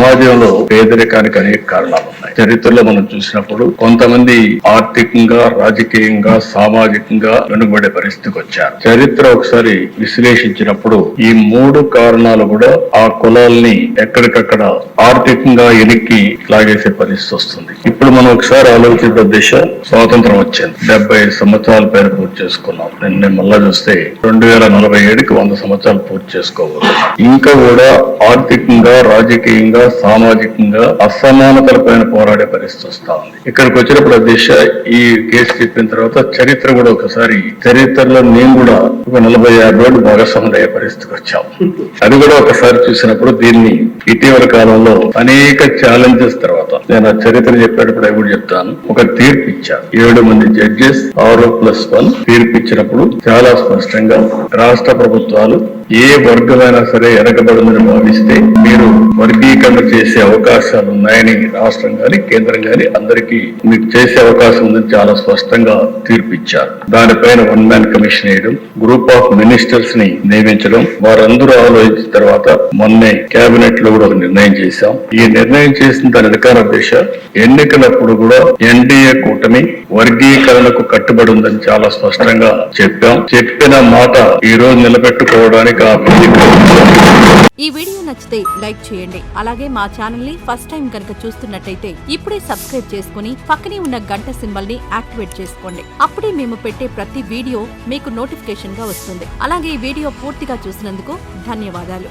సమాజంలో పేదరికానికి అనేక కారణాలు ఉన్నాయి. చరిత్రలో మనం చూసినప్పుడు కొంతమంది ఆర్థికంగా, రాజకీయంగా, సామాజికంగా వెనుకబడే పరిస్థితికి వచ్చారు. చరిత్ర ఒకసారి విశ్లేషించినప్పుడు ఈ మూడు కారణాలు కూడా ఆ కులాల్ని ఎక్కడికక్కడ ఆర్థికంగా ఎనిక్కి లాగేసే పరిస్థితి వస్తుంది. ఇప్పుడు మనం ఒకసారి ఆలోచించిన దిశ, స్వాతంత్రం వచ్చింది, 75 సంవత్సరాల పైన పూర్తి చేసుకున్నాం. నిన్న మళ్ళా చూస్తే 2047కి 100 సంవత్సరాలు పూర్తి చేసుకోవాలి. ఇంకా కూడా ఆర్థికంగా, రాజకీయంగా, సామాజికంగా అసమానతల పైన పోరాడే పరిస్థితి వస్తా ఉంది. ఇక్కడికి వచ్చినప్పుడు దిశ ఈ కేసు చెప్పిన తర్వాత చరిత్ర కూడా ఒకసారి, చరిత్రలో నేను కూడా ఒక 40-50 ఏళ్ళు భాగస్వాములు అయ్యే పరిస్థితికి వచ్చాం. అది కూడా ఒకసారి చూసినప్పుడు దీన్ని ఇటీవల కాలంలో అనేక ఛాలెంజెస్ తర్వాత, నేను ఆ చరిత్ర చెప్పేటప్పుడు అవి కూడా చెప్తాను, ఒక తీర్పు ఇచ్చారు. 7 మంది జడ్జెస్ 6+1 తీర్పు ఇచ్చినప్పుడు చాలా స్పష్టంగా రాష్ట్ర ప్రభుత్వాలు ఏ వర్గమైనా సరే వెనకబడిందని భావిస్తే మీరు వర్గీకరణ చేసే అవకాశాలు ఉన్నాయని రాష్ట్రం గాని, కేంద్రం గాని అందరికీ మీకు చేసే అవకాశం ఉందని చాలా స్పష్టంగా తీర్పు ఇచ్చారు. దానిపైన 1 మ్యాన్ కమిషన్ వేయడం, గ్రూప్ ఆఫ్ మినిస్టర్స్ ని నియమించడం, వారందరూ ఆలోచించిన తర్వాత మొన్నే కేబినెట్ లో కూడా ఒక నిర్ణయం చేశాం. ఈ నిర్ణయం చేసిన దాని అధికార దిశ, ఎన్నికలప్పుడు కూడా ఎన్డీఏ కూటమి వర్గీకరణకు కట్టుబడి ఉందని చాలా స్పష్టంగా చెప్పాం. చెప్పిన మాట ఈ రోజు నిలబెట్టుకోవడానికి ఈ వీడియో నచ్చితే లైక్ చేయండి. అలాగే మా ఛానల్ ని ఫస్ట్ టైం కనుక చూస్తున్నట్టయితే ఇప్పుడే సబ్స్క్రైబ్ చేసుకుని పక్కనే ఉన్న గంట సింబల్ ని యాక్టివేట్ చేసుకోండి. అప్పుడే మేము పెట్టే ప్రతి వీడియో మీకు నోటిఫికేషన్ గా వస్తుంది. అలాగే ఈ వీడియో పూర్తిగా చూసినందుకు ధన్యవాదాలు.